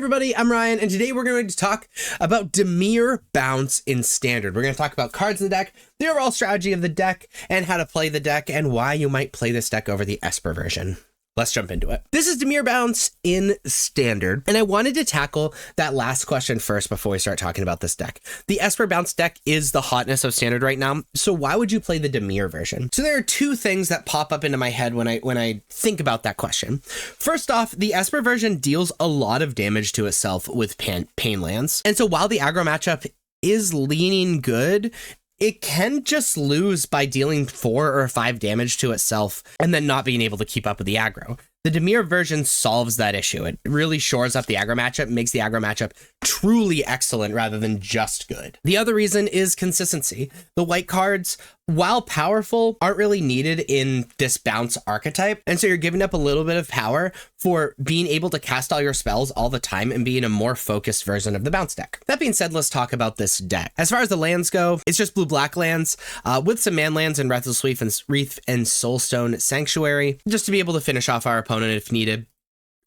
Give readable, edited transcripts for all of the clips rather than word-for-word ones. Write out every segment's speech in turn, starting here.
everybody, I'm Ryan, and today we're going to talk about Dimir Bounce in Standard. We're going to talk about cards in the deck, the overall strategy of the deck, and how to play the deck, and why you might play this deck over the Esper version. Let's jump into it. This is Dimir Bounce in Standard, and I wanted to tackle that last question first before we start talking about this deck. The Esper Bounce deck is the hotness of Standard right now, so why would you play the Dimir version? So there are two things that pop up into my head when I think about that question. First off, the Esper version deals a lot of damage to itself with pain lands, and so while the aggro matchup is leaning good, it can just lose by dealing 4 or 5 damage to itself and then not being able to keep up with the aggro. The Dimir version solves that issue. It really shores up the aggro matchup, makes the aggro matchup truly excellent rather than just good. The other reason is consistency. The white cards, while powerful, aren't really needed in this bounce archetype, and so you're giving up a little bit of power for being able to cast all your spells all the time and being a more focused version of the bounce deck. That being said, let's talk about this deck. As far as the lands go, it's just blue-black lands with some man lands and Breathless Reef and Soulstone Sanctuary, just to be able to finish off our opponent if needed.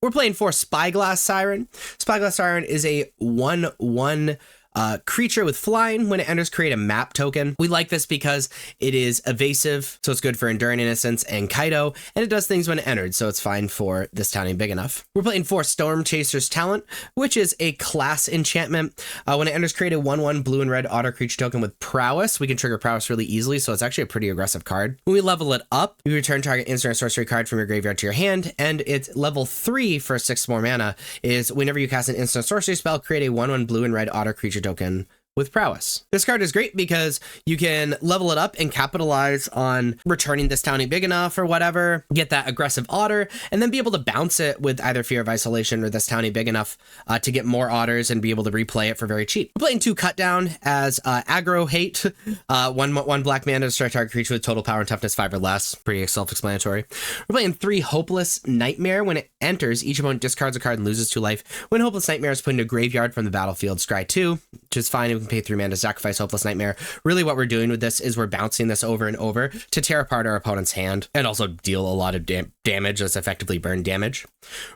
We're playing for Spyglass Siren. Spyglass Siren is a 1/1 creature with flying. When it enters, create a map token. We like this because it is evasive, so it's good for Enduring Innocence and Kaido, and it does things when it enters, so it's fine for this town ain't big enough. We're playing for Storm Chaser's Talent, which is a class enchantment. When it enters, create a 1/1 blue and red otter creature token with prowess. We can trigger prowess really easily, so it's actually a pretty aggressive card. When we level it up, you return target instant or sorcery card from your graveyard to your hand, and it's level 3 for 6 more mana is whenever you cast an instant or sorcery spell, create a 1/1 blue and red otter creature token with prowess. This card is great because you can level it up and capitalize on returning this town ain't big enough or whatever, get that aggressive otter, and then be able to bounce it with either Fear of Isolation or this town ain't big enough to get more otters and be able to replay it for very cheap. We're playing 2 Cut Down as aggro hate, one black mana to destroy target creature with total power and toughness 5 or less. Pretty self-explanatory. We're playing 3 Hopeless Nightmare. When it enters, each opponent discards a card and loses 2 life. When Hopeless Nightmare is put into a graveyard from the battlefield, scry 2, which is fine. We can pay 3 mana to sacrifice Hopeless Nightmare. Really what we're doing with this is we're bouncing this over and over to tear apart our opponent's hand and also deal a lot of damage that's effectively burn damage.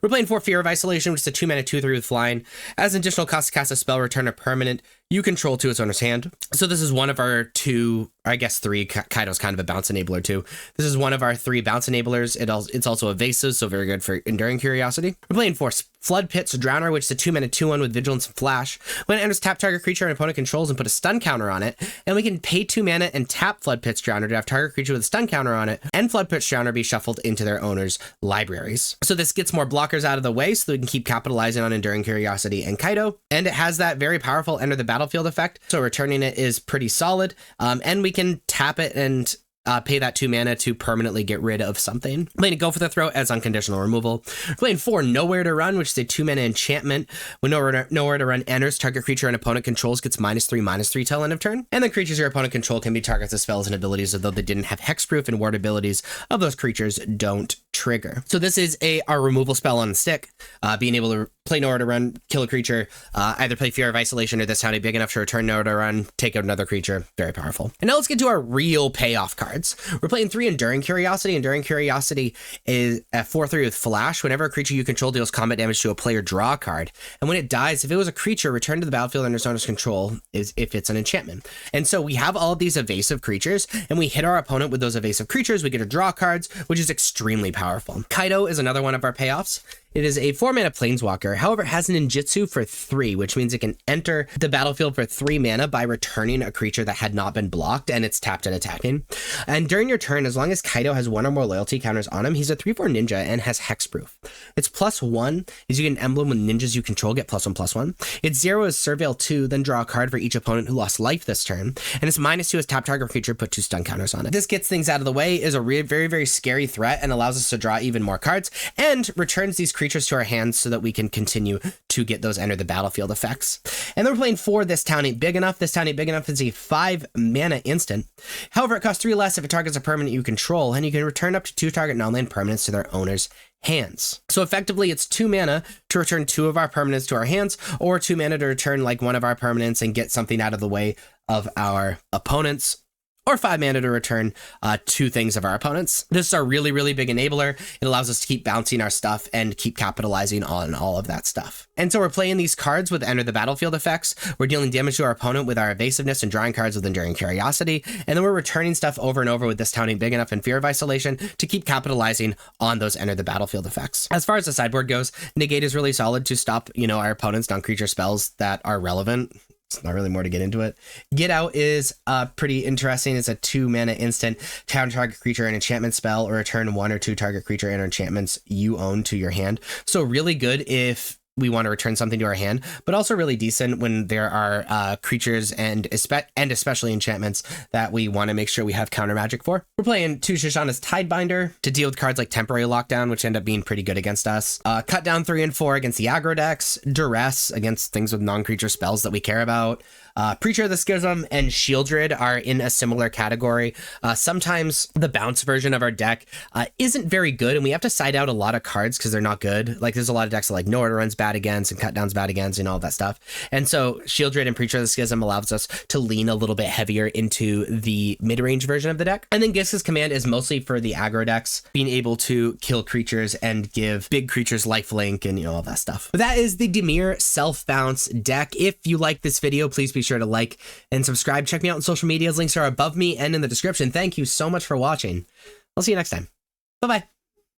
We're playing for Fear of Isolation, which is a 2 mana 2/3 with flying. As an additional cost to cast a spell, return a permanent you control to its owner's hand. So this is one of our 2, I guess 3, Kaido's kind of a bounce enabler too. This is one of our 3 bounce enablers. It's also evasive, so very good for Enduring Curiosity. We're playing for Flood Pit's Drowner, which is a 2 mana 2/1 with Vigilance and Flash. When it enters, tap target creature an opponent controls and put a stun counter on it. And we can pay 2 mana and tap Flood Pit's Drowner to have target creature with a stun counter on it and Flood Pit's Drowner be shuffled into their owner's libraries. So this gets more blockers out of the way so we can keep capitalizing on Enduring Curiosity and Kaido. And it has that very powerful enter the battlefield effect, so returning it is pretty solid. And we can tap it and pay that 2 mana to permanently get rid of something. Playing Go for the Throat as unconditional removal. Playing 4 Nowhere to Run, which is a 2 mana enchantment. When Nowhere to Run enters, target creature an opponent controls gets -3/-3 till end of turn. And the creatures your opponent control can be targets of spells and abilities, although they didn't have hexproof and ward abilities of those creatures don't trigger. So this is our removal spell on the stick, being able to play Nowhere to Run, kill a creature, either play Fear of Isolation or this town ain't big enough to return Nowhere to Run, take out another creature. Very powerful. And now let's get to our real payoff cards. We're playing 3 Enduring Curiosity. Enduring Curiosity is a 4/3 with Flash. Whenever a creature you control deals combat damage to a player, draw a card. And when it dies, if it was a creature, return to the battlefield under its owner's control if it's an enchantment. And so we have all of these evasive creatures, and we hit our opponent with those evasive creatures. We get to draw cards, which is extremely powerful. Kaido is another one of our payoffs. It is a 4 mana planeswalker. However, it has an ninjutsu for 3, which means it can enter the battlefield for 3 mana by returning a creature that had not been blocked and it's tapped and attacking. And during your turn, as long as Kaido has 1 or more loyalty counters on him, he's a 3/4 ninja and has hexproof. Its +1 is you get an emblem with ninjas you control, get +1/+1. Its 0 is Surveil 2, then draw a card for each opponent who lost life this turn. And its -2 is tap target creature, put 2 stun counters on it. This gets things out of the way, is a very, very scary threat and allows us to draw even more cards and returns these creatures to our hands so that we can continue to get those enter the battlefield effects. And then we're playing 4 This Town Ain't Big Enough. This Town Ain't Big Enough is a 5 mana instant. However, it costs 3 less if it targets a permanent you control, and you can return up to 2 target non-land permanents to their owner's hands. So effectively, it's 2 mana to return 2 of our permanents to our hands, or 2 mana to return like one of our permanents and get something out of the way of our opponents, or 5 mana to return 2 things of our opponents. This is our really, really big enabler. It allows us to keep bouncing our stuff and keep capitalizing on all of that stuff. And so we're playing these cards with enter the battlefield effects. We're dealing damage to our opponent with our evasiveness and drawing cards with enduring curiosity. And then we're returning stuff over and over with this town ain't big enough and fear of isolation to keep capitalizing on those enter the battlefield effects. As far as the sideboard goes, negate is really solid to stop, our opponent's non-creature spells that are relevant. It's not really more to get into it. Get Out is pretty interesting. It's a 2 mana instant. Target creature and enchantment spell, or return 1 or 2 target creature and enchantments you own to your hand. So really good if we want to return something to our hand, but also really decent when there are creatures and especially enchantments that we want to make sure we have counter magic for. We're playing 2 Shoshana's Tidebinder to deal with cards like Temporary Lockdown, which end up being pretty good against us. Cut down 3 and 4 against the aggro decks. Duress against things with non-creature spells that we care about. Preacher of the Schism and Shieldred are in a similar category. Sometimes the bounce version of our deck isn't very good, and we have to side out a lot of cards because they're not good. Like, there's a lot of decks that, like, No Order Run's bad against and Cut Down's bad against and all that stuff. And so Shieldred and Preacher of the Schism allows us to lean a little bit heavier into the mid-range version of the deck. And then Gis's Command is mostly for the aggro decks, being able to kill creatures and give big creatures lifelink and all that stuff. But that is the Dimir Self Bounce deck. If you like this video, please be sure to like and subscribe. Check me out on social medias. Links are above me and in the description. Thank you so much for watching. I'll see you next time. Bye-bye.